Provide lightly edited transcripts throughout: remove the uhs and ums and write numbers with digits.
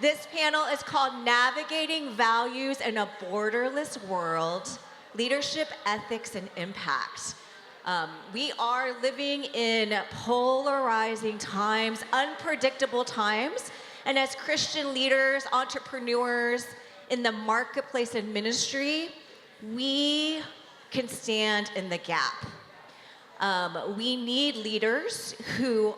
This panel is called Navigating Values in a Borderless World, Leadership, Ethics, and Impact. We are living in polarizing times, unpredictable times, and as Christian leaders, entrepreneurs in the marketplace and ministry, we can stand in the gap. We need leaders who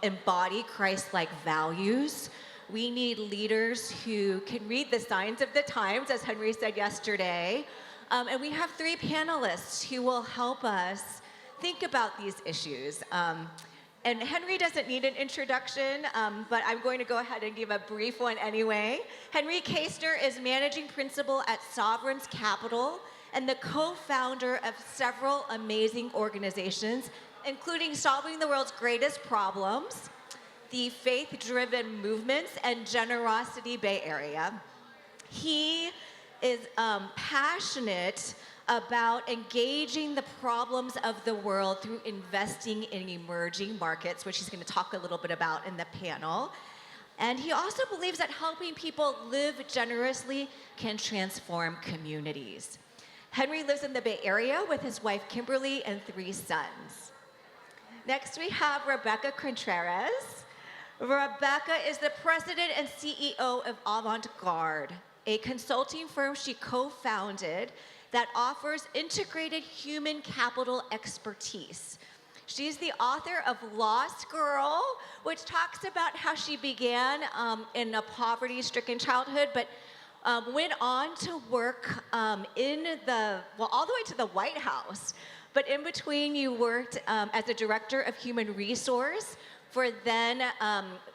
embody Christ-like values. We need leaders who can read the signs of the times, as Henry said yesterday. And we have three panelists who will help us think about these issues. And Henry doesn't need an introduction, but I'm going to go ahead and give a brief one anyway. Henry Kaestner is managing principal at Sovereign's Capital and the co-founder of several amazing organizations, including Solving the World's Greatest Problems, the Faith-Driven Movements, and Generosity Bay Area. He is passionate about engaging the problems of the world through investing in emerging markets, which he's going to talk a little bit about in the panel. And he also believes that helping people live generously can transform communities. Henry lives in the Bay Area with his wife Kimberly and 3 sons. Next we have Rebecca Contreras. Rebecca is the president and CEO of Avant-Garde, a consulting firm she co-founded that offers integrated human capital expertise. She's the author of Lost Girl, which talks about how she began in a poverty-stricken childhood, but went on to work all the way to the White House. But in between, you worked as a director of human resource for then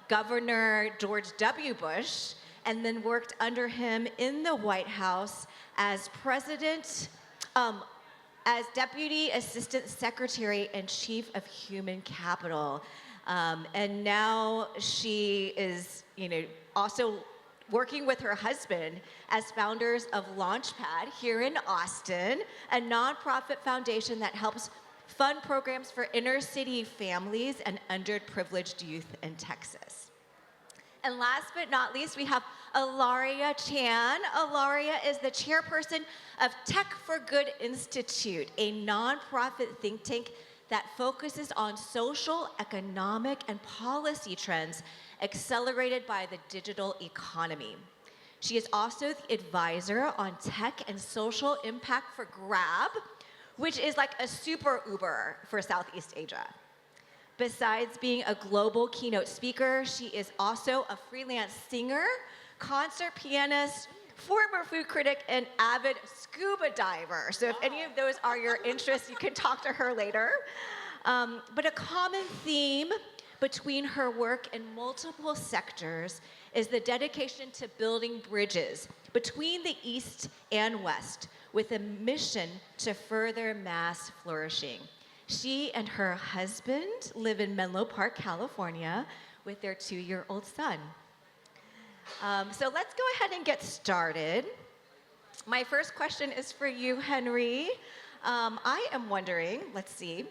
Governor George W. Bush, and then worked under him in the White House as as Deputy Assistant Secretary and Chief of Human Capital. And now she is, also working with her husband as founders of Launchpad here in Austin, a nonprofit foundation that helps fund programs for inner city families and underprivileged youth in Texas. And last but not least, we have Ilaria Chan. Ilaria is the chairperson of Tech for Good Institute, a nonprofit think tank that focuses on social, economic, and policy trends accelerated by the digital economy. She is also the advisor on tech and social impact for Grab, which is like a super Uber for Southeast Asia. Besides being a global keynote speaker, she is also a freelance singer, concert pianist, former food critic, and avid scuba diver. So if any of those are your interests, you can talk to her later. But a common theme between her work in multiple sectors is the dedication to building bridges between the East and West with a mission to further mass flourishing. She and her husband live in Menlo Park, California, with their 2-year-old son. So let's go ahead and get started. My first question is for you, Henry. I am wondering, let's see,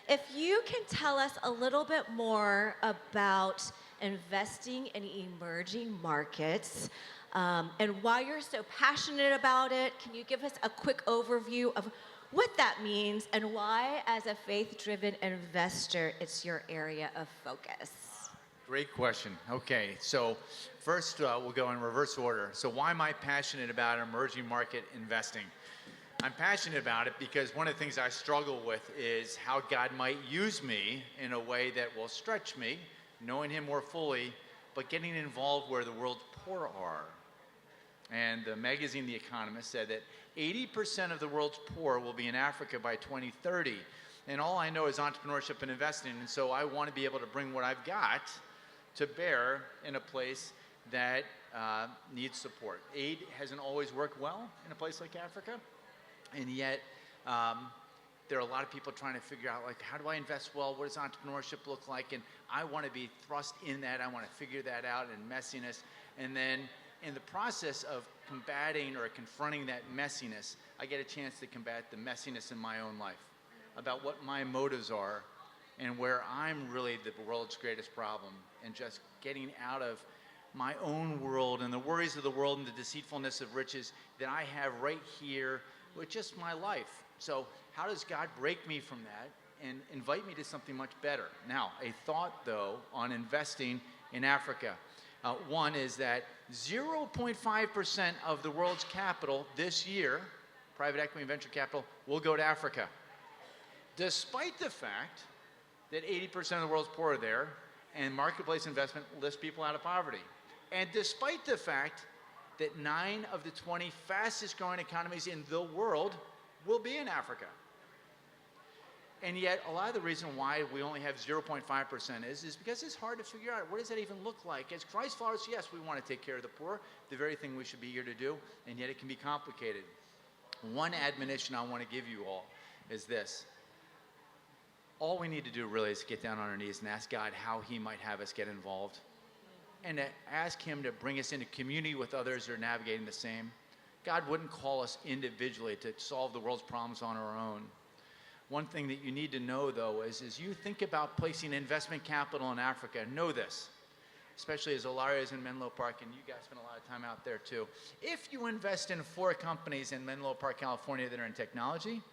if you can tell us a little bit more about investing in emerging markets and why you're so passionate about it. Can you give us a quick overview of what that means and why, as a faith-driven investor, it's your area of focus? Great question. Okay, so first we'll go in reverse order. So why am I passionate about emerging market investing? I'm passionate about it because one of the things I struggle with is how God might use me in a way that will stretch me, knowing Him more fully, but getting involved where the world's poor are. And the magazine The Economist said that 80% of the world's poor will be in Africa by 2030. And all I know is entrepreneurship and investing, and so I want to be able to bring what I've got to bear in a place that needs support. Aid hasn't always worked well in a place like Africa, and yet there are a lot of people trying to figure out, like, how do I invest well? What does entrepreneurship look like? And I want to be thrust in that. I want to figure that out in messiness. And then in the process of combating or confronting that messiness, I get a chance to combat the messiness in my own life, about what my motives are and where I'm really the world's greatest problem, and just getting out of my own world and the worries of the world and the deceitfulness of riches that I have right here with just my life. So how does God break me from that and invite me to something much better? Now, a thought, though, on investing in Africa. One is that 0.5% of the world's capital this year, private equity and venture capital, will go to Africa, despite the fact that 80% of the world's poor are there, and marketplace investment lifts people out of poverty. And despite the fact that 9 of the 20 fastest growing economies in the world will be in Africa. And yet, a lot of the reason why we only have 0.5% is because it's hard to figure out, what does that even look like? As Christ followers, yes, we want to take care of the poor, the very thing we should be here to do, and yet it can be complicated. One admonition I want to give you all is this. All we need to do really is get down on our knees and ask God how he might have us get involved, and to ask him to bring us into community with others who are navigating the same. God wouldn't call us individually to solve the world's problems on our own. One thing that you need to know, though, is you think about placing investment capital in Africa, know this, especially as Ilaria is in Menlo Park, and you guys spend a lot of time out there too. If you invest in 4 companies in Menlo Park, California that are in technology,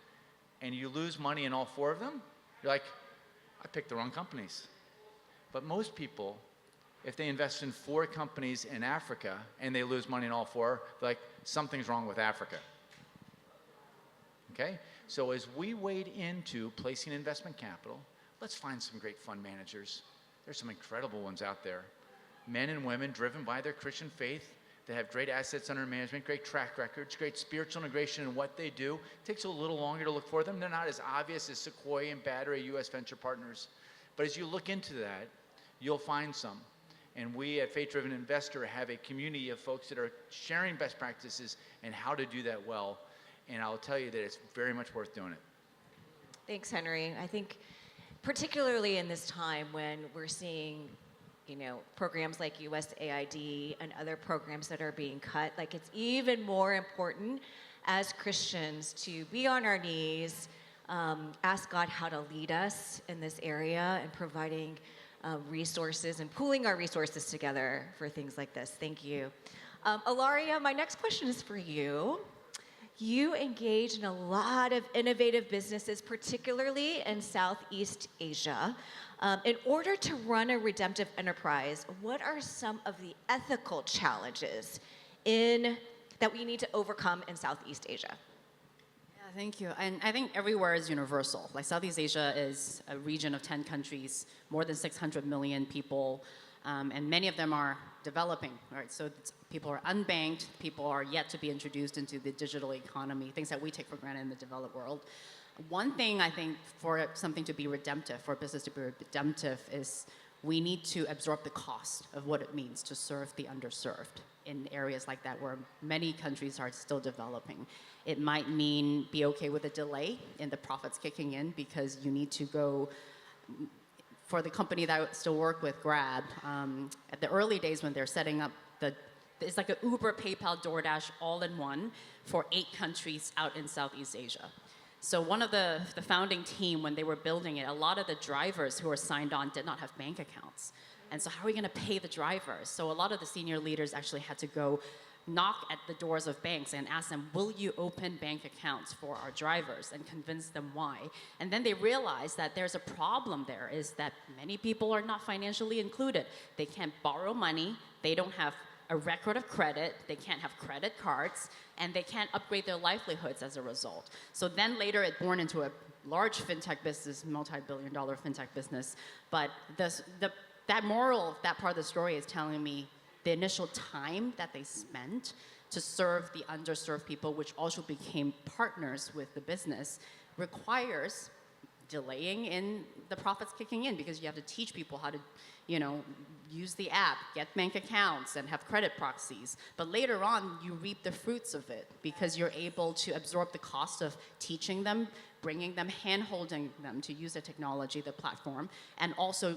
and you lose money in all 4 of them, you're like, I picked the wrong companies. But most people, if they invest in 4 companies in Africa and they lose money in all 4, they're like, something's wrong with Africa. Okay? So as we wade into placing investment capital, let's find some great fund managers. There's some incredible ones out there. Men and women driven by their Christian faith that have great assets under management, great track records, great spiritual integration in what they do. It takes a little longer to look for them. They're not as obvious as Sequoia and Battery, U.S. venture partners. But as you look into that, you'll find some. And we at Faith Driven Investor have a community of folks that are sharing best practices and how to do that well. And I'll tell you that it's very much worth doing it. Thanks, Henry. I think particularly in this time when we're seeing, programs like USAID and other programs that are being cut, like it's even more important as Christians to be on our knees, ask God how to lead us in this area and providing resources and pooling our resources together for things like this. Thank you. Ilaria, my next question is for you. You engage in a lot of innovative businesses, particularly in Southeast Asia. In order to run a redemptive enterprise, what are some of the ethical challenges that we need to overcome in Southeast Asia? Yeah, thank you. And I think everywhere is universal. Like Southeast Asia is a region of 10 countries, more than 600 million people, and many of them are developing, right? So people are unbanked, people are yet to be introduced into the digital economy, things that we take for granted in the developed world. One thing I think for something to be redemptive, for business to be redemptive, is we need to absorb the cost of what it means to serve the underserved in areas like that where many countries are still developing. It might mean be okay with a delay in the profits kicking in because you need to go. For the company that I still work with, Grab, at the early days when they're setting up it's like an Uber, PayPal, DoorDash all in one for 8 countries out in Southeast Asia. So one of the founding team, when they were building it, a lot of the drivers who were signed on did not have bank accounts. And so how are we going to pay the drivers? So a lot of the senior leaders actually had to go knock at the doors of banks and ask them, will you open bank accounts for our drivers, and convince them why. And then they realized that there's a problem there, is that many people are not financially included. They can't borrow money, they don't have a record of credit, they can't have credit cards, and they can't upgrade their livelihoods as a result. So then later it born into a large fintech business, multi-billion-dollar fintech business. But that moral, that part of the story is telling me the initial time that they spent to serve the underserved people, which also became partners with the business, requires delaying in the profits kicking in, because you have to teach people how to, use the app, get bank accounts, and have credit proxies. But later on, you reap the fruits of it because you're able to absorb the cost of teaching them, bringing them, hand-holding them to use the technology, the platform, and also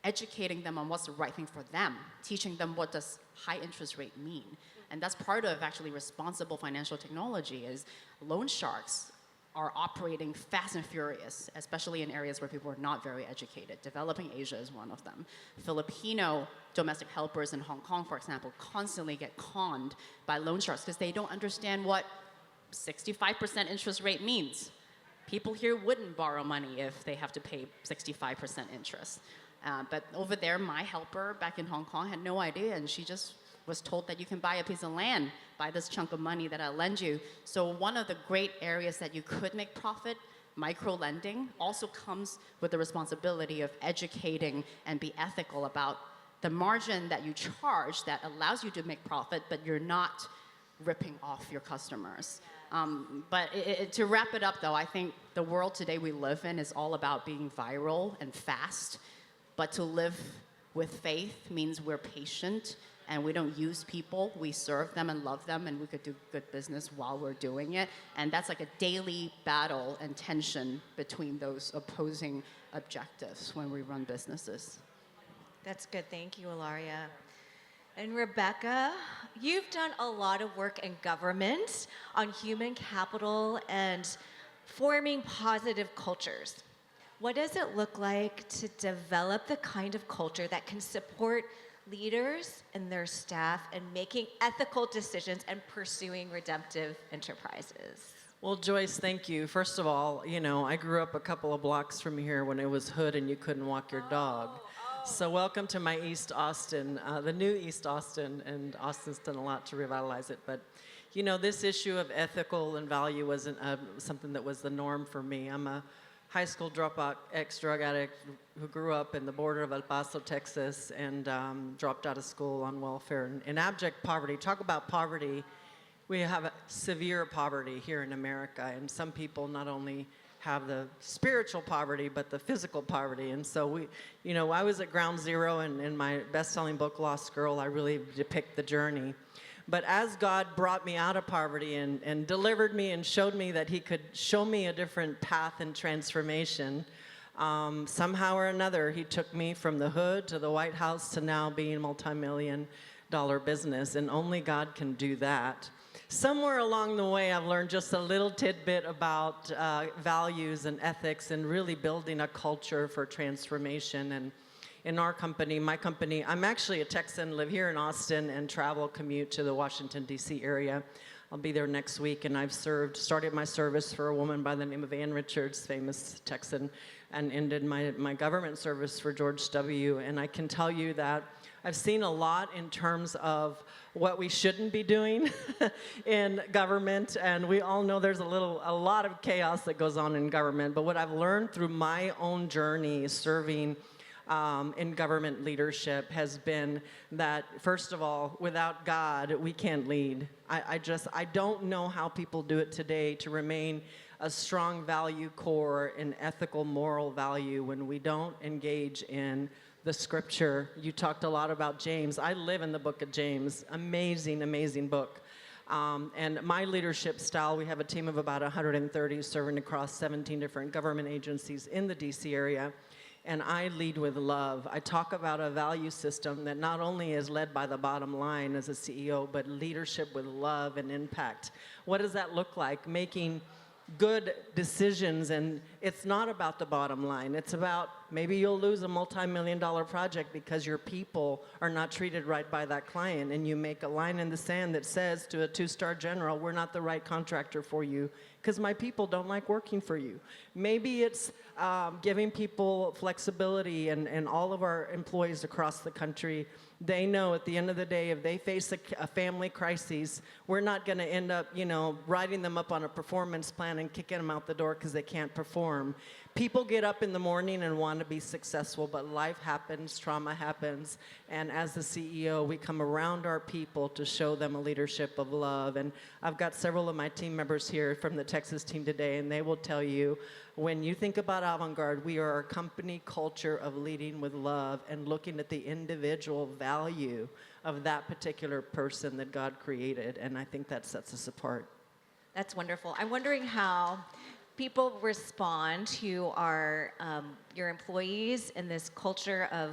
educating them on what's the right thing for them, teaching them what does high interest rate mean. And that's part of actually responsible financial technology, is loan sharks are operating fast and furious, especially in areas where people are not very educated. Developing Asia is one of them. Filipino domestic helpers in Hong Kong, for example, constantly get conned by loan sharks because they don't understand what 65% interest rate means. People here wouldn't borrow money if they have to pay 65% interest. But over there, my helper back in Hong Kong had no idea, and she just was told that you can buy a piece of land, buy this chunk of money that I'll lend you. So one of the great areas that you could make profit, micro-lending, also comes with the responsibility of educating and be ethical about the margin that you charge that allows you to make profit, but you're not ripping off your customers. But to wrap it up, though, I think the world today we live in is all about being viral and fast. But to live with faith means we're patient and we don't use people. We serve them and love them, and we could do good business while we're doing it. And that's like a daily battle and tension between those opposing objectives when we run businesses. That's good. Thank you, Ilaria. And Rebecca, you've done a lot of work in government on human capital and forming positive cultures. What does it look like to develop the kind of culture that can support leaders and their staff in making ethical decisions and pursuing redemptive enterprises? Well, Joyce, thank you. First of all, I grew up a couple of blocks from here when it was hood and you couldn't walk your dog. So welcome to my East Austin, the new East Austin, and Austin's done a lot to revitalize it. But, this issue of ethical and value wasn't something that was the norm for me. I'm a high school dropout, ex-drug addict who grew up in the border of El Paso, Texas, and dropped out of school on welfare in abject poverty. Talk about poverty. We have severe poverty here in America, and some people not only have the spiritual poverty, but the physical poverty. And so I was at ground zero, and in my best-selling book, Lost Girl, I really depict the journey. But as God brought me out of poverty and delivered me and showed me that he could show me a different path and transformation, somehow or another, he took me from the hood to the White House to now being a multi-million-dollar business, and only God can do that. Somewhere along the way, I've learned just a little tidbit about values and ethics and really building a culture for transformation. And in our company, my company, I'm actually a Texan, live here in Austin, and commute to the Washington, D.C. area. I'll be there next week, and I've started my service for a woman by the name of Ann Richards, famous Texan, and ended my government service for George W. And I can tell you that I've seen a lot in terms of what we shouldn't be doing in government, and we all know there's a lot of chaos that goes on in government. But what I've learned through my own journey serving in government leadership has been that, first of all, without God, we can't lead. I don't know how people do it today to remain a strong value core and ethical, moral value when we don't engage in the scripture. You talked a lot about James. I live in the book of James. Amazing, amazing book. And my leadership style, we have a team of about 130 serving across 17 different government agencies in the DC area. And I lead with love. I talk about a value system that not only is led by the bottom line as a CEO, but leadership with love and impact. What does that look like? Making good decisions, and it's not about the bottom line. It's about maybe you'll lose a multi-million-dollar project because your people are not treated right by that client, and you make a line in the sand that says to a 2-star general, we're not the right contractor for you because my people don't like working for you. Maybe it's giving people flexibility, and all of our employees across the country, they know at the end of the day, if they face a family crisis, we're not going to end up, writing them up on a performance plan and kicking them out the door because they can't perform. People get up in the morning and want to be successful, but life happens, trauma happens, and as the CEO, we come around our people to show them a leadership of love. And I've got several of my team members here from the Texas team today, and they will tell you, when you think about Avant-Garde, we are a company culture of leading with love and looking at the individual value of that particular person that God created, and I think that sets us apart. That's wonderful. I'm wondering how people respond to your employees in this culture of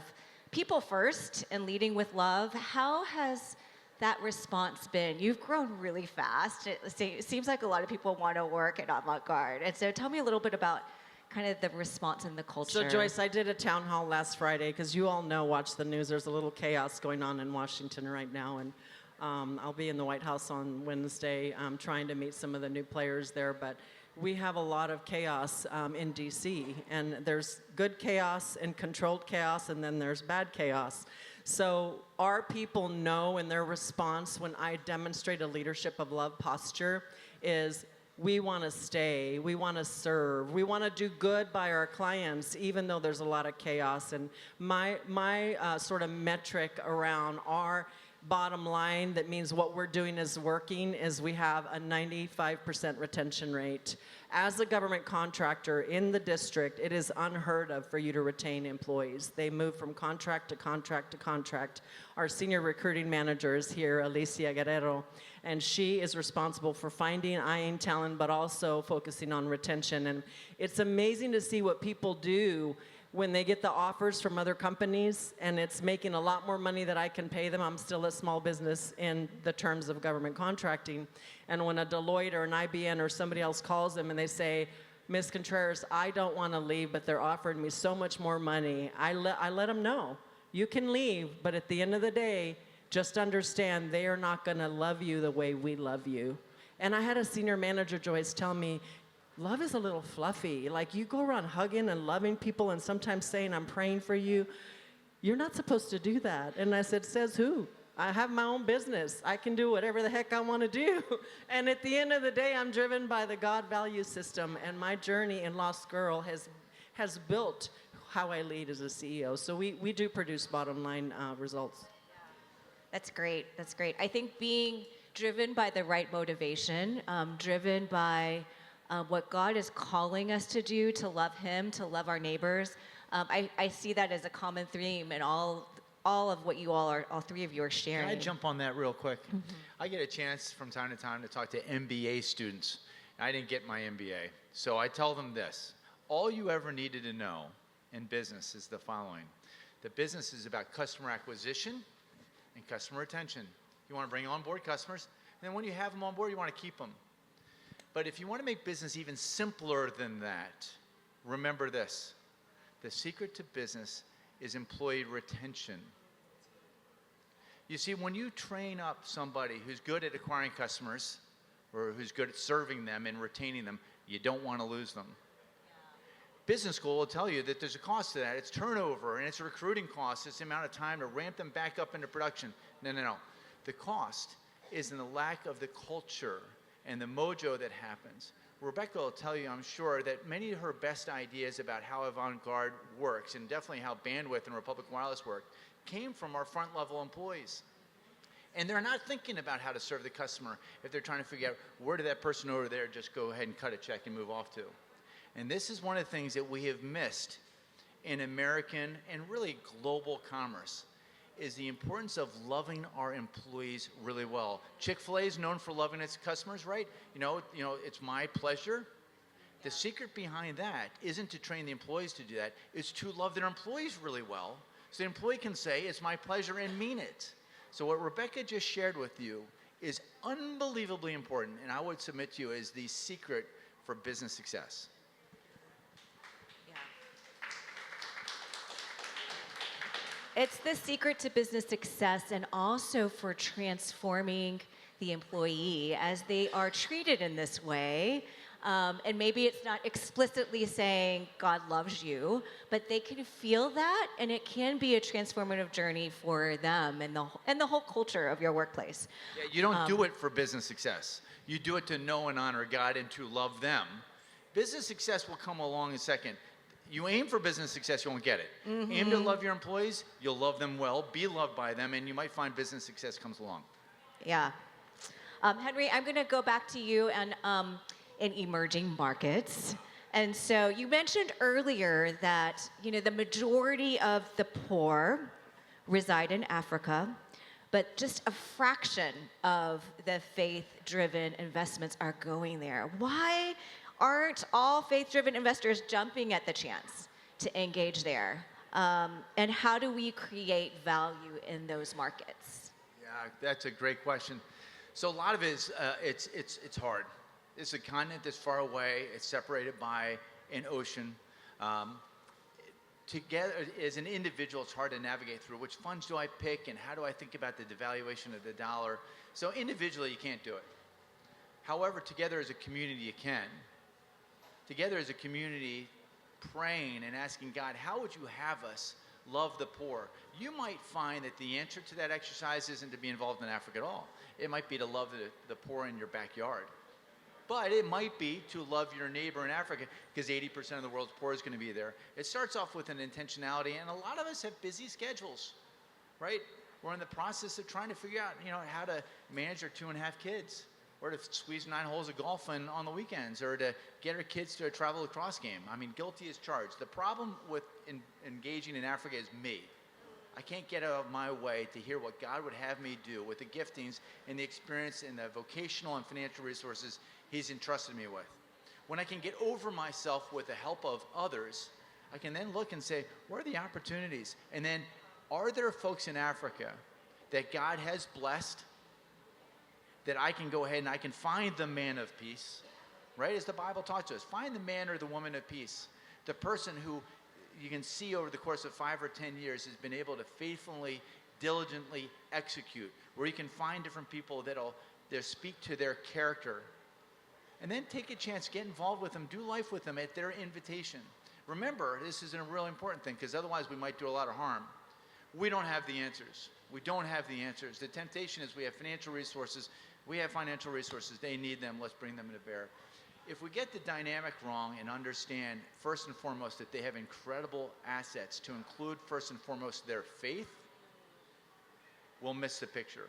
people first and leading with love. How has that response been? You've grown really fast. It seems like a lot of people want to work at Avant-Garde. And so tell me a little bit about kind of the response and the culture. So Joyce, I did a town hall last Friday because you all know, watch the news, there's a little chaos going on in Washington right now. And I'll be in the White House on Wednesday trying to meet some of the new players there. But we have a lot of chaos in DC. And there's good chaos and controlled chaos, and then there's bad chaos. So our people know in their response when I demonstrate a leadership of love posture is we want to stay, we want to serve, we want to do good by our clients even though there's a lot of chaos. And my sort of metric around our bottom line that means what we're doing is working is we have a 95% retention rate. As a government contractor in the district, it is unheard of for you to retain employees. They move from contract to contract to contract. Our senior recruiting manager is here, Alicia Guerrero, and she is responsible for finding, eyeing talent, but also focusing on retention. And it's amazing to see what people do when they get the offers from other companies and it's making a lot more money that I can pay them. I'm still a small business in the terms of government contracting. And when a Deloitte or an IBM or somebody else calls them and they say, Ms. Contreras, I don't want to leave, but they're offering me so much more money, I let them know, you can leave, but at the end of the day, just understand they are not going to love you the way we love you. And I had a senior manager, Joyce, tell me, love is a little fluffy. Like, you go around hugging and loving people and sometimes saying, I'm praying for you. You're not supposed to do that. And I said, says who? I have my own business. I can do whatever the heck I want to do. And at the end of the day, I'm driven by the God value system. And my journey in Lost Girl has built how I lead as a CEO. So we do produce bottom line results. That's great. That's great. I think being driven by the right motivation, driven by what God is calling us to do, to love Him, to love our neighbors. I see that as a common theme in all of what you all three of you are sharing. Can I jump on that real quick? I get a chance from time to time to talk to MBA students. I didn't get my MBA, so I tell them this. All you ever needed to know in business is the following. The business is about customer acquisition and customer retention. You want to bring on board customers, and then when you have them on board, you want to keep them. But if you want to make business even simpler than that, remember this. The secret to business is employee retention. You see, when you train up somebody who's good at acquiring customers or who's good at serving them and retaining them, you don't want to lose them. Business school will tell you that there's a cost to that. It's turnover and it's recruiting costs. It's the amount of time to ramp them back up into production. No. The cost is in the lack of the culture and the mojo that happens. Rebecca will tell you, I'm sure, that many of her best ideas about how Avant-Garde works, and definitely how Bandwidth and Republic Wireless work, came from our front-level employees. And they're not thinking about how to serve the customer if they're trying to figure out where did that person over there just go ahead and cut a check and move off to. And this is one of the things that we have missed in American and really global commerce, is the importance of loving our employees really well. Chick-fil-A is known for loving its customers, right? You know, it's my pleasure. The secret behind that isn't to train the employees to do that. It's to love their employees really well, so the employee can say, it's my pleasure, and mean it. So what Rebecca just shared with you is unbelievably important, and I would submit to you is the secret for business success. It's the secret to business success and also for transforming the employee as they are treated in this way. And maybe it's not explicitly saying God loves you, but they can feel that, and it can be a transformative journey for them and the whole culture of your workplace. Yeah, you don't do it for business success. You do it to know and honor God and to love them. Business success will come along in a second. You aim for business success, you won't get it. Aim to love your employees, you'll love them well, be loved by them, and you might find business success comes along. Yeah. Henry, I'm going to go back to you and in emerging markets. And so you mentioned earlier that, the majority of the poor reside in Africa, but just a fraction of the faith-driven investments are going there. Why aren't all faith-driven investors jumping at the chance to engage there? And how do we create value in those markets? Yeah, That's a great question. So a lot of it is, it's hard. It's a continent that's far away. It's separated by an ocean. Together, as an individual, it's hard to navigate through. Which funds do I pick, and how do I think about the devaluation of the dollar? So individually, you can't do it. However, together as a community, you can. Together as a community, praying and asking God, how would you have us love the poor? You might find that the answer to that exercise isn't to be involved in Africa at all. It might be to love the poor in your backyard. But it might be to love your neighbor in Africa, because 80% of the world's poor is going to be there. It starts off with an intentionality, and a lot of us have busy schedules, right? We're in the process of trying to figure out, how to manage our 2.5 kids, or to squeeze 9 holes of golf in on the weekends, or to get our kids to a travel lacrosse game. I mean, guilty as charged. The problem with engaging in Africa is me. I can't get out of my way to hear what God would have me do with the giftings and the experience and the vocational and financial resources He's entrusted me with. When I can get over myself with the help of others, I can then look and say, where are the opportunities? And then, are there folks in Africa that God has blessed that I can go ahead and I can find the man of peace, right? As the Bible talks to us, find the man or the woman of peace, the person who you can see over the course of 5 or 10 years has been able to faithfully, diligently execute, where you can find different people that'll speak to their character. And then take a chance, get involved with them, do life with them at their invitation. Remember, this is a really important thing, because otherwise we might do a lot of harm. We don't have the answers. We don't have the answers. The temptation is we have financial resources. We have financial resources. They need them. Let's bring them to bear. If we get the dynamic wrong and understand, first and foremost, that they have incredible assets, to include first and foremost their faith, we'll miss the picture.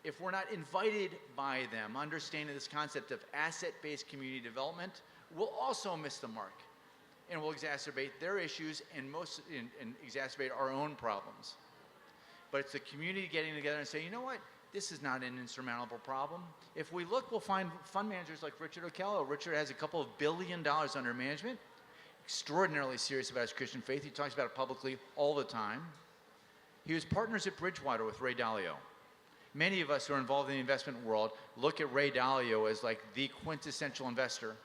If we're not invited by them, understanding this concept of asset-based community development, we'll also miss the mark, and we'll exacerbate their issues and exacerbate our own problems. But it's the community getting together and saying, you know what? This is not an insurmountable problem. If we look, we'll find fund managers like Richard Okello. Richard has a couple of $1 billion under management, extraordinarily serious about his Christian faith. He talks about it publicly all the time. He was partners at Bridgewater with Ray Dalio. Many of us who are involved in the investment world look at Ray Dalio as like the quintessential investor.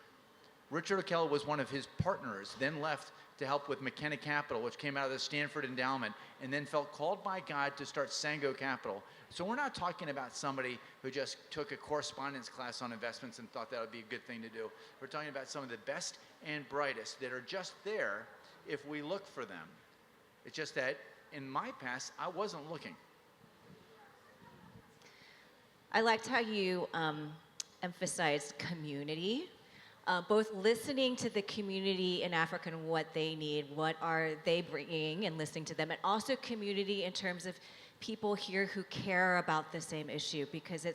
Richard Okello was one of his partners, then left to help with McKenna Capital, which came out of the Stanford Endowment, and then felt called by God to start Sango Capital. So we're not talking about somebody who just took a correspondence class on investments and thought that would be a good thing to do. We're talking about some of the best and brightest that are just there if we look for them. It's just that in my past, I wasn't looking. I liked how you emphasized community, both listening to the community in Africa and what they need, what are they bringing, and listening to them, and also community in terms of people here who care about the same issue, because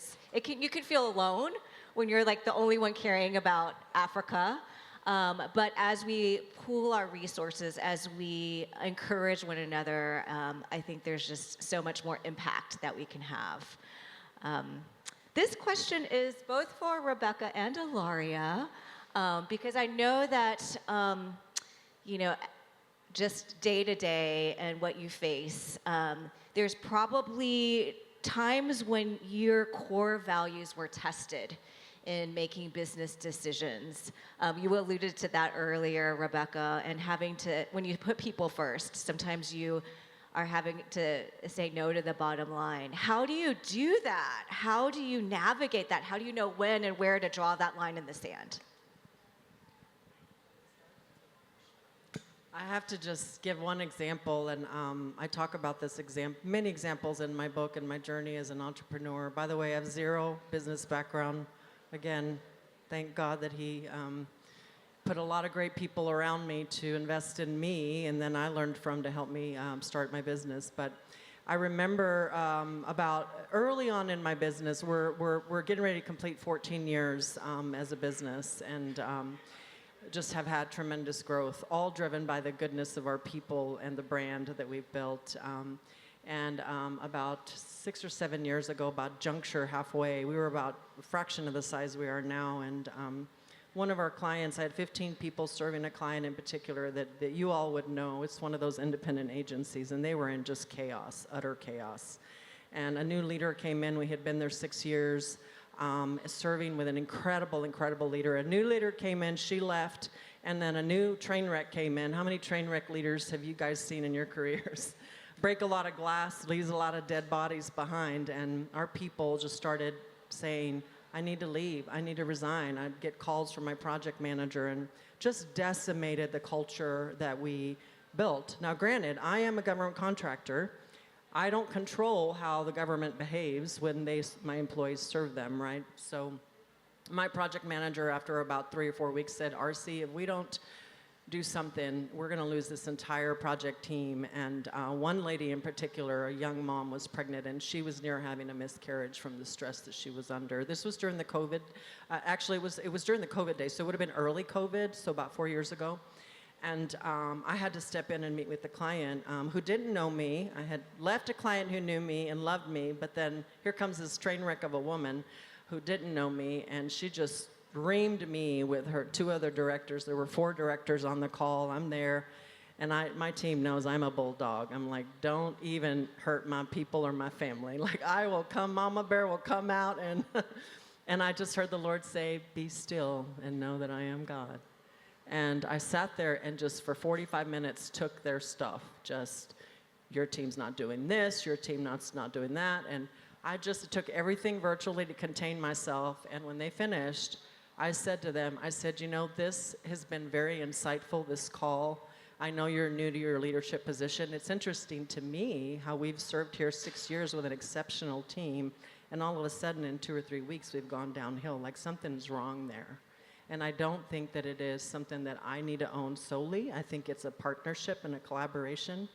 you can feel alone when you're like the only one caring about Africa. But as we pool our resources, as we encourage one another, I think there's just so much more impact that we can have. This question is both for Rebecca and Ilaria, because I know that, just day to day and what you face, there's probably times when your core values were tested in making business decisions. You alluded to that earlier, Rebecca, and when you put people first, sometimes you are having to say no to the bottom line. How do you do that? How do you navigate that? How do you know when and where to draw that line in the sand? I have to just give one example, and I talk about this many examples in my book and my journey as an entrepreneur. By the way, I have zero business background. Again, thank God that He put a lot of great people around me to invest in me, and then I learned from to help me start my business. But I remember about early on in my business, we're getting ready to complete 14 years as a business, and just have had tremendous growth, all driven by the goodness of our people and the brand that we've built. And about 6 or 7 years ago, about juncture halfway, we were about a fraction of the size we are now, and one of our clients, I had 15 people serving a client in particular that you all would know. It's one of those independent agencies, and they were in just chaos, utter chaos. And a new leader came in. We had been there 6 years, serving with an incredible, incredible leader. A new leader came in, she left, and then a new train wreck came in. How many train wreck leaders have you guys seen in your careers? Break a lot of glass, leaves a lot of dead bodies behind, and our people just started saying, I need to leave, I need to resign. I'd get calls from my project manager and just decimated the culture that we built. Now granted, I am a government contractor. I don't control how the government behaves when my employees serve them, right? So my project manager, after about 3 or 4 weeks, said, RC, if we don't do something, we're going to lose this entire project team. And one lady in particular, a young mom, was pregnant, and she was near having a miscarriage from the stress that she was under. This was during the COVID. Actually, it was during the COVID days, so it would have been early COVID, so about 4 years ago. And I had to step in and meet with the client who didn't know me. I had left a client who knew me and loved me, but then here comes this train wreck of a woman who didn't know me, and she just reamed me with her 2 other directors. There were 4 directors on the call. I'm there, and my team knows I'm a bulldog. I'm like, don't even hurt my people or my family. Like, I will come, Mama Bear will come out, and and I just heard the Lord say, be still and know that I am God. And I sat there and just for 45 minutes took their stuff. Just, your team's not doing this, your team not doing that. And I just took everything virtually to contain myself. And when they finished, I said to them, I said, you know, this has been very insightful, this call. I know you're new to your leadership position. It's interesting to me how we've served here 6 years with an exceptional team, and all of a sudden in 2 or 3 weeks we've gone downhill. Like, something's wrong there. And I don't think that it is something that I need to own solely. I think it's a partnership and a collaboration.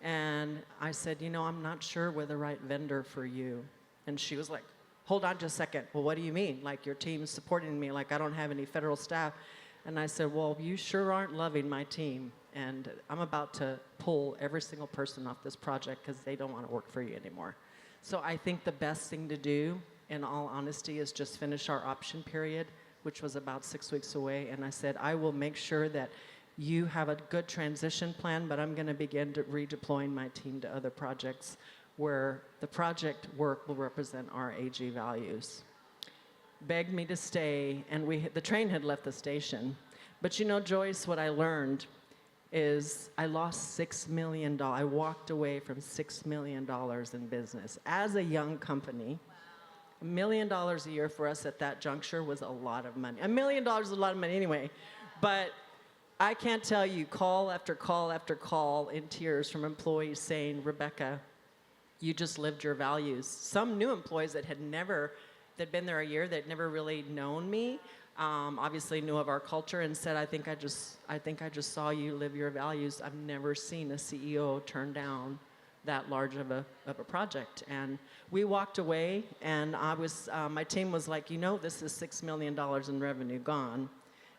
And I said, you know, I'm not sure we're the right vendor for you. And she was like, hold on just a second. Well, what do you mean? Like, your team's supporting me, like I don't have any federal staff. And I said, well, you sure aren't loving my team. And I'm about to pull every single person off this project because they don't want to work for you anymore. So I think the best thing to do, in all honesty, is just finish our option period, which was about 6 weeks away. And I said, I will make sure that you have a good transition plan, but I'm going to begin redeploying my team to other projects where the project work will represent our AG values. Begged me to stay, and the train had left the station. But you know, Joyce, what I learned is I lost $6 million. I walked away from $6 million in business. As a young company, $1 million a year for us at that juncture was a lot of money. $1 million is a lot of money anyway. But I can't tell you, call after call after call in tears from employees saying, Rebecca, you just lived your values. Some new employees that that'd been there a year, that never really known me, obviously knew of our culture and said, I think I just saw you live your values. I've never seen a CEO turn down that large of a project. And we walked away, and my team was like, you know, this is $6 million in revenue gone.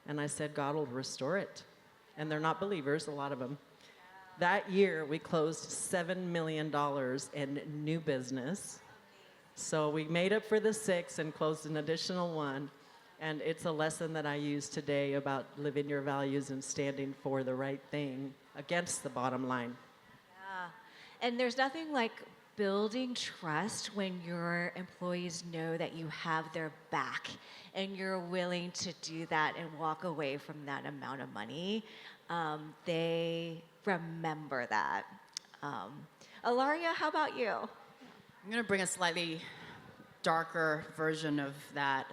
And I said, God will restore it. And they're not believers, a lot of them. That year, we closed $7 million in new business. So we made up for the 6 and closed an additional 1. And it's a lesson that I use today about living your values and standing for the right thing against the bottom line. Yeah. And there's nothing like building trust when your employees know that you have their back and you're willing to do that and walk away from that amount of money. They remember that. Ilaria, how about you? I'm going to bring a slightly darker version of that.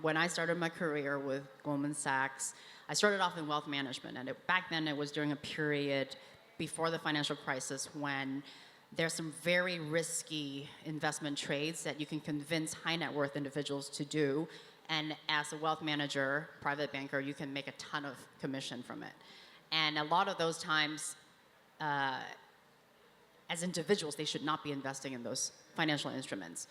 When I started my career with Goldman Sachs, I started off in wealth management, and back then it was during a period before the financial crisis when there's some very risky investment trades that you can convince high net worth individuals to do, and as a wealth manager, private banker, you can make a ton of commission from it. And a lot of those times, as individuals, they should not be investing in those financial instruments.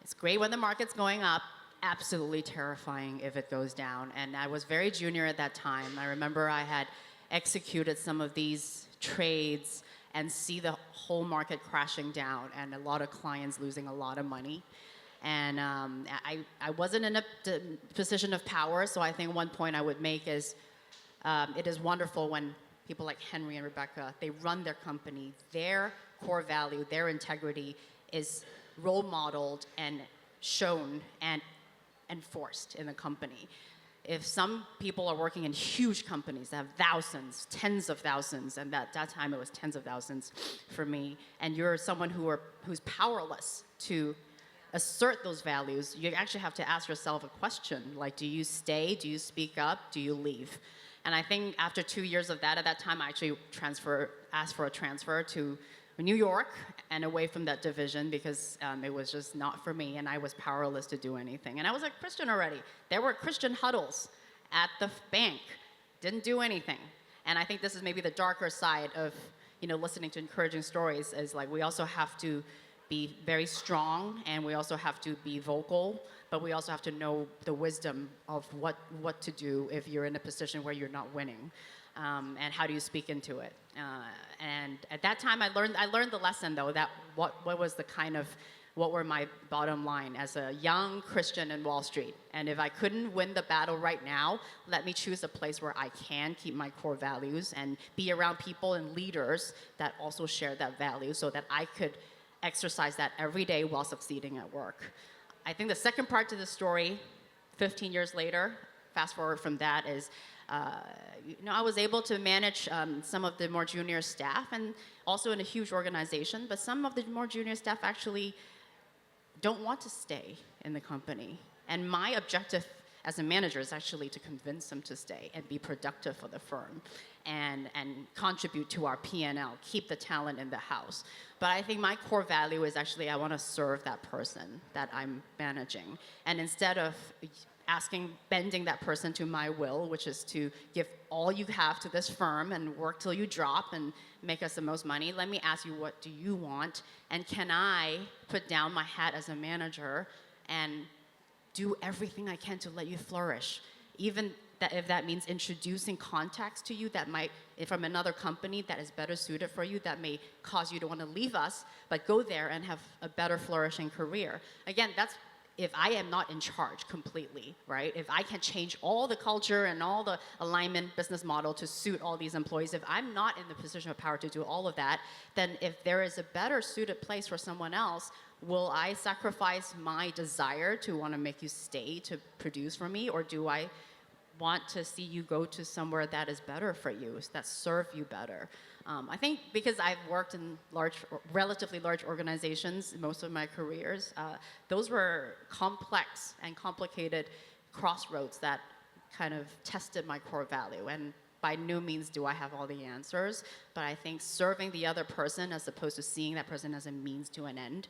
It's great when the market's going up, absolutely terrifying if it goes down. And I was very junior at that time. I remember I had executed some of these trades and see the whole market crashing down and a lot of clients losing a lot of money. And I wasn't in a position of power, so I think one point I would make is it is wonderful when people like Henry and Rebecca, they run their company, their core value, their integrity is role modeled and shown and enforced in the company. If some people are working in huge companies that have thousands, tens of thousands, and that time it was tens of thousands for me, and you're someone who's powerless to assert those values, you actually have to ask yourself a question, like, do you stay, do you speak up, do you leave? And I think after 2 years of that, at that time I actually asked for a transfer to New York and away from that division because it was just not for me and I was powerless to do anything. And I was a Christian already. There were Christian huddles at the bank. Didn't do anything. And I think this is maybe the darker side of, listening to encouraging stories is like we also have to be very strong and we also have to be vocal, but we also have to know the wisdom of what to do if you're in a position where you're not winning. And how do you speak into it? And at that time, I learned the lesson though that what were my bottom line as a young Christian in Wall Street. And if I couldn't win the battle right now, let me choose a place where I can keep my core values and be around people and leaders that also share that value, so that I could exercise that every day while succeeding at work. I think the second part to the story, 15 years later, fast forward from that, is I was able to manage some of the more junior staff and also in a huge organization, but some of the more junior staff actually don't want to stay in the company. And my objective as a manager is actually to convince them to stay and be productive for the firm and contribute to our P&L, keep the talent in the house. But I think my core value is actually I want to serve that person that I'm managing. And instead of bending that person to my will, which is to give all you have to this firm and work till you drop and make us the most money, let me ask you, what do you want? And can I put down my hat as a manager and do everything I can to let you flourish? Even if that means introducing contacts to you that might, from another company that is better suited for you, that may cause you to want to leave us, but go there and have a better flourishing career. Again, that's if I am not in charge completely, right? If I can change all the culture and all the alignment business model to suit all these employees, if I'm not in the position of power to do all of that, then if there is a better suited place for someone else, will I sacrifice my desire to want to make you stay to produce for me, or do I want to see you go to somewhere that is better for you, that serve you better? I think because I've worked in relatively large organizations most of my careers, those were complex and complicated crossroads that kind of tested my core value. And by no means do I have all the answers, but I think serving the other person as opposed to seeing that person as a means to an end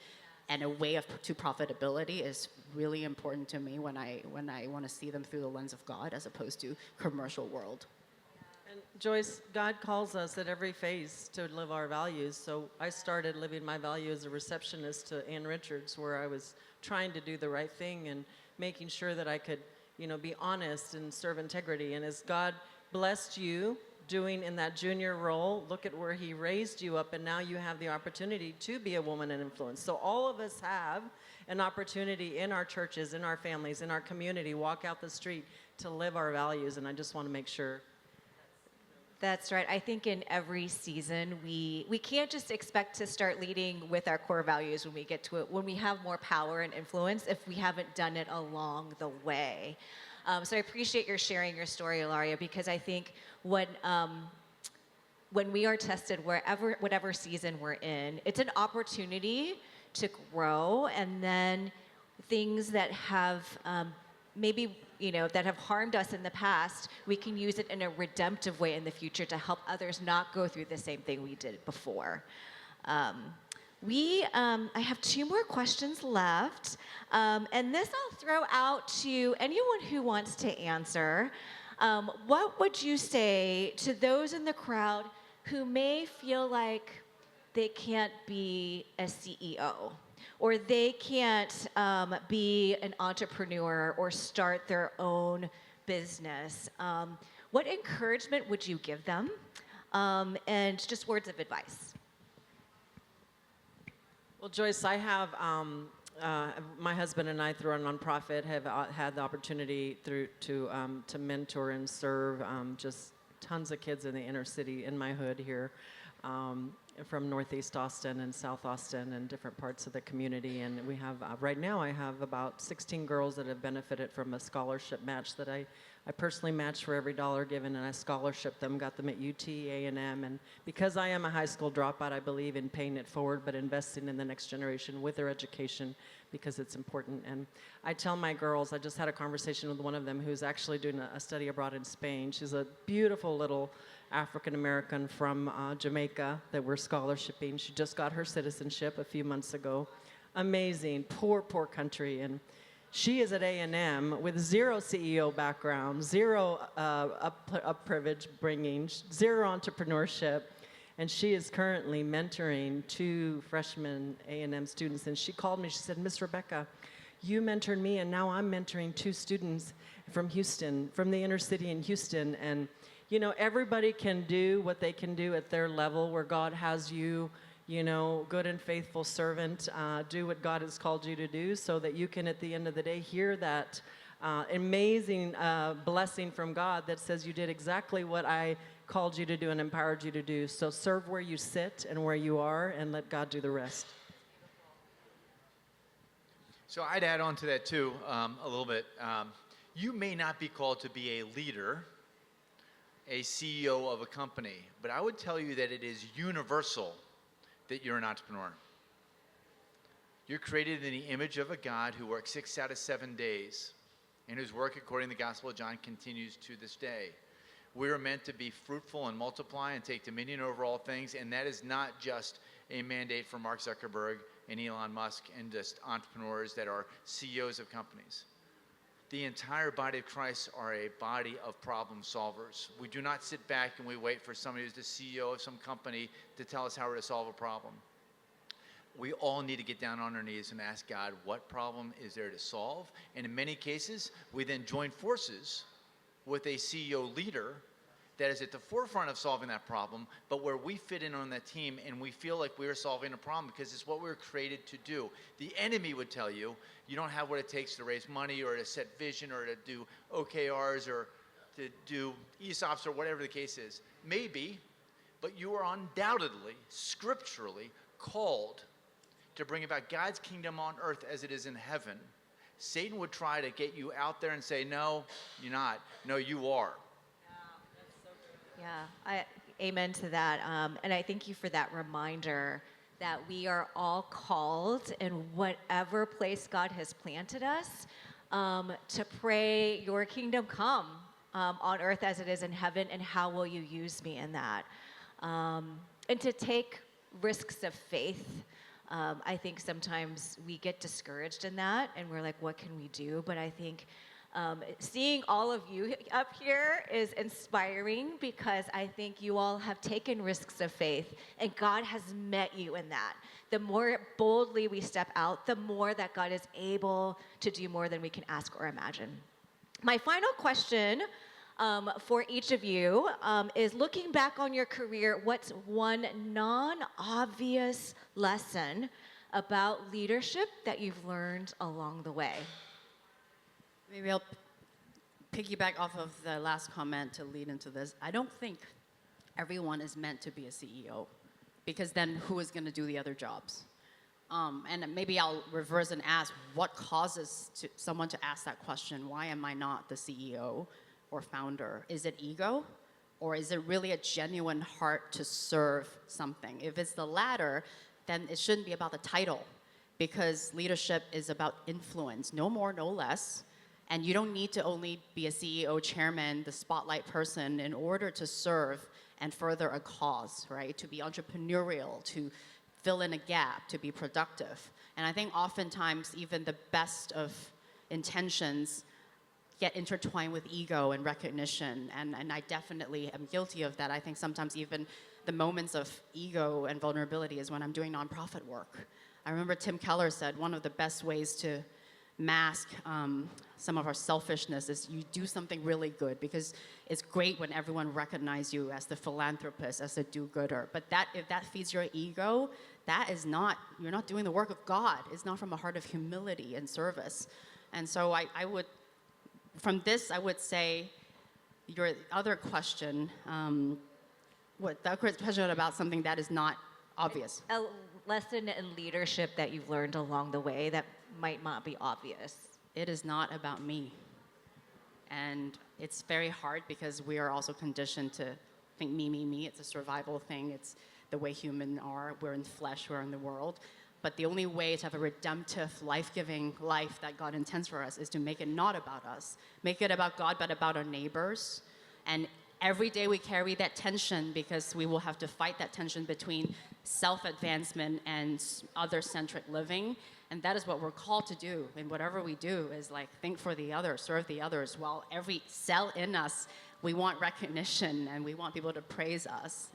and a way to profitability is really important to me when I want to see them through the lens of God as opposed to commercial world. And Joyce, God calls us at every phase to live our values. So I started living my value as a receptionist to Ann Richards, where I was trying to do the right thing and making sure that I could, be honest and serve integrity. And as God blessed you doing in that junior role, look at where he raised you up, and now you have the opportunity to be a woman in influence. So all of us have an opportunity in our churches, in our families, in our community, walk out the street to live our values, and I just want to make sure. That's right. I think in every season, we can't just expect to start leading with our core values when we get to it, when we have more power and influence, if we haven't done it along the way. So I appreciate your sharing your story, Ilaria, because I think when we are tested, whatever season we're in, it's an opportunity to grow, and then things that have that have harmed us in the past, we can use it in a redemptive way in the future to help others not go through the same thing we did before. I have 2 more questions left, and this I'll throw out to anyone who wants to answer. What would you say to those in the crowd who may feel like they can't be a CEO, or they can't be an entrepreneur or start their own business? What encouragement would you give them? And just words of advice. Well, Joyce, I have, my husband and I, through our nonprofit, have had the opportunity to mentor and serve just tons of kids in the inner city, in my hood here. from Northeast Austin and South Austin and different parts of the community. And we have, right now I have about 16 girls that have benefited from a scholarship match that I personally match for every dollar given, and I scholarship them, got them at UT, A&M. And because I am a high school dropout, I believe in paying it forward, but investing in the next generation with their education because it's important. And I tell my girls, I just had a conversation with one of them who's actually doing a study abroad in Spain. She's a beautiful little African-American from Jamaica that we're scholarshiping. She just got her citizenship a few months ago. Amazing, poor, poor country. And she is at A&M with zero CEO background, zero up privilege bringing, zero entrepreneurship. And she is currently mentoring 2 freshman A&M students. And she called me, she said, Miss Rebecca, you mentored me, and now I'm mentoring 2 students from Houston, from the inner city in Houston. And you know, everybody can do what they can do at their level where God has you, you know, good and faithful servant, do what God has called you to do so that you can, at the end of the day, hear that amazing blessing from God that says you did exactly what I called you to do and empowered you to do. So serve where you sit and where you are and let God do the rest. So I'd add on to that too, a little bit. You may not be called to be a leader, a CEO of a company, but I would tell you that it is universal that you're an entrepreneur. You're created in the image of a God who works 6 out of 7 days, and whose work, according to the Gospel of John, continues to this day. We are meant to be fruitful and multiply and take dominion over all things, and that is not just a mandate for Mark Zuckerberg and Elon Musk and just entrepreneurs that are CEOs of companies. The entire body of Christ are a body of problem solvers. We do not sit back and we wait for somebody who's the CEO of some company to tell us how we're to solve a problem. We all need to get down on our knees and ask God, what problem is there to solve? And in many cases, we then join forces with a CEO leader that is at the forefront of solving that problem, but where we fit in on that team and we feel like we're solving a problem because it's what we're created to do. The enemy would tell you, you don't have what it takes to raise money or to set vision or to do OKRs or to do ESOPs or whatever the case is. Maybe, but you are undoubtedly, scripturally called to bring about God's kingdom on earth as it is in heaven. Satan would try to get you out there and say, no, you're not. No, you are. Yeah, amen to that. And I thank you for that reminder that we are all called in whatever place God has planted us to pray, your kingdom come on earth as it is in heaven, and how will you use me in that? And to take risks of faith. I think sometimes we get discouraged in that, and we're like, what can we do? But I think seeing all of you up here is inspiring because I think you all have taken risks of faith and God has met you in that. The more boldly we step out, the more that God is able to do more than we can ask or imagine. My final question for each of you is, looking back on your career, what's one non-obvious lesson about leadership that you've learned along the way? Maybe I'll piggyback off of the last comment to lead into this. I don't think everyone is meant to be a CEO, because then who is going to do the other jobs? And maybe I'll reverse and ask, what causes someone to ask that question? Why am I not the CEO or founder? Is it ego? Or is it really a genuine heart to serve something? If it's the latter, then it shouldn't be about the title, because leadership is about influence, no more, no less. And you don't need to only be a CEO, chairman, the spotlight person in order to serve and further a cause, right? To be entrepreneurial, to fill in a gap, to be productive. And I think oftentimes even the best of intentions get intertwined with ego and recognition. And I definitely am guilty of that. I think sometimes even the moments of ego and vulnerability is when I'm doing nonprofit work. I remember Tim Keller said one of the best ways to mask some of our selfishness is you do something really good, because it's great when everyone recognizes you as the philanthropist, as the do-gooder. But if that feeds your ego, you're not doing the work of God. It's not from a heart of humility and service. And so I would say your other question, Without passionate about something that is not obvious. A lesson in leadership that you've learned along the way that might not be obvious. It is not about me. And it's very hard because we are also conditioned to think me, me, me. It's a survival thing. It's the way humans are. We're in flesh, we're in the world. But the only way to have a redemptive, life-giving life that God intends for us is to make it not about us. Make it about God, but about our neighbors. And every day we carry that tension because we will have to fight that tension between self-advancement and other-centric living. And that is what we're called to do. And whatever we do is like think for the others, serve the others. While every cell in us, we want recognition and we want people to praise us.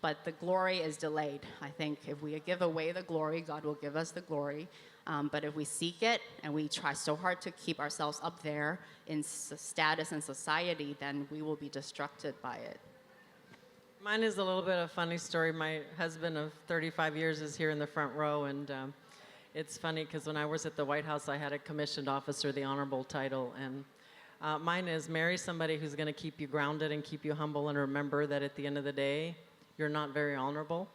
But the glory is delayed. I think if we give away the glory, God will give us the glory. But if we seek it and we try so hard to keep ourselves up there in status and society, then we will be destructed by it. Mine is a little bit of a funny story. My husband of 35 years is here in the front row, and it's funny because when I was at the White House, I had a commissioned officer, the honorable title, and mine is marry somebody who's going to keep you grounded and keep you humble and remember that at the end of the day, you're not very honorable.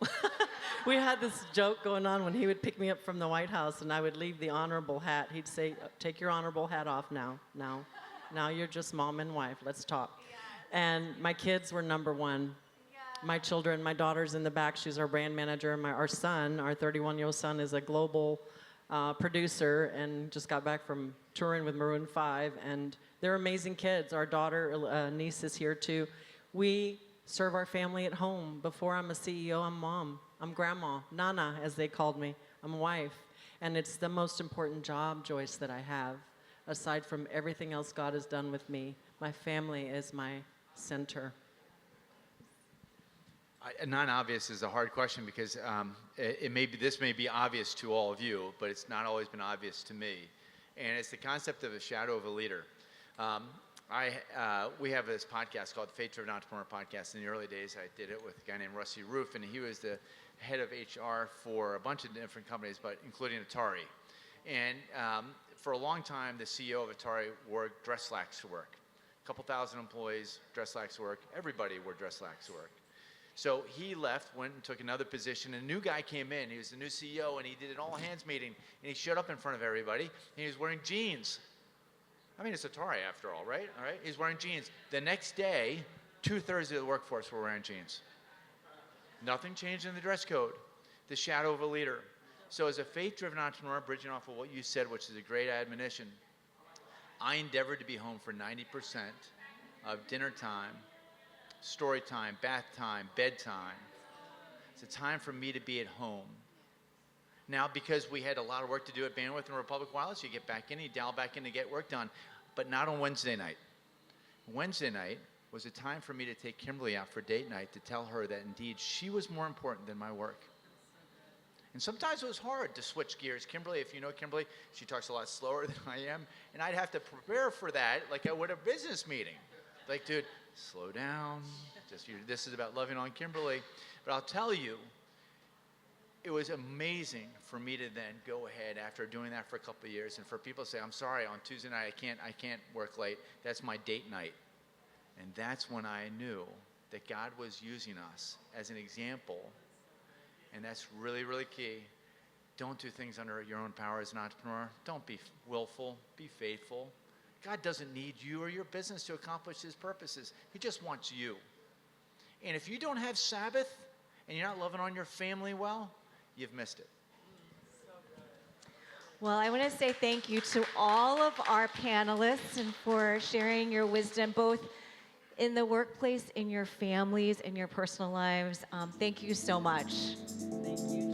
We had this joke going on when he would pick me up from the White House and I would leave the honorable hat. He'd say, take your honorable hat off now. Now you're just mom and wife. Let's talk. And my kids were number one. My children, my daughter's in the back. She's our brand manager. Our son, our 31-year-old son, is a global producer and just got back from touring with Maroon 5. And they're amazing kids. Our daughter, niece, is here too. We serve our family at home. Before I'm a CEO, I'm mom. I'm grandma, Nana, as they called me. I'm a wife. And it's the most important job, Joyce, that I have. Aside from everything else God has done with me, my family is my center. Non-obvious is a hard question because this may be obvious to all of you, but it's not always been obvious to me. And it's the concept of a shadow of a leader. We have this podcast called Faith-Driven Entrepreneur Podcast. In the early days, I did it with a guy named Rusty Roof, and he was the head of HR for a bunch of different companies, but including Atari. And for a long time, the CEO of Atari wore dress slacks to work. A couple thousand employees, dress slacks to work. Everybody wore dress slacks to work. So he left, went and took another position. And a new guy came in. He was the new CEO, and he did an all-hands meeting. And he showed up in front of everybody, and he was wearing jeans. I mean, it's Atari after all, right? All right. He's wearing jeans. The next day, 2/3 of the workforce were wearing jeans. Nothing changed in the dress code. The shadow of a leader. So as a faith-driven entrepreneur, bridging off of what you said, which is a great admonition, I endeavored to be home for 90% of dinner time, story time, bath time, bedtime. It's a time for me to be at home. Now, because we had a lot of work to do at Bandwidth and Republic Wireless, you get back in, you dial back in to get work done, but not on Wednesday night. Wednesday night was a time for me to take Kimberly out for date night to tell her that indeed she was more important than my work. And sometimes it was hard to switch gears. Kimberly, if you know Kimberly, she talks a lot slower than I am, and I'd have to prepare for that like I would a business meeting. Like, dude, slow down. This is about loving on Kimberly. But I'll tell you, it was amazing for me to then go ahead after doing that for a couple of years and for people to say, I'm sorry, on Tuesday night I can't work late. That's my date night. And that's when I knew that God was using us as an example. And that's really, really key. Don't do things under your own power as an entrepreneur. Don't be willful. Be faithful. God doesn't need you or your business to accomplish his purposes. He just wants you. And if you don't have Sabbath and you're not loving on your family well, you've missed it. Well, I want to say thank you to all of our panelists and for sharing your wisdom, both in the workplace, in your families, in your personal lives. Thank you so much. Thank you.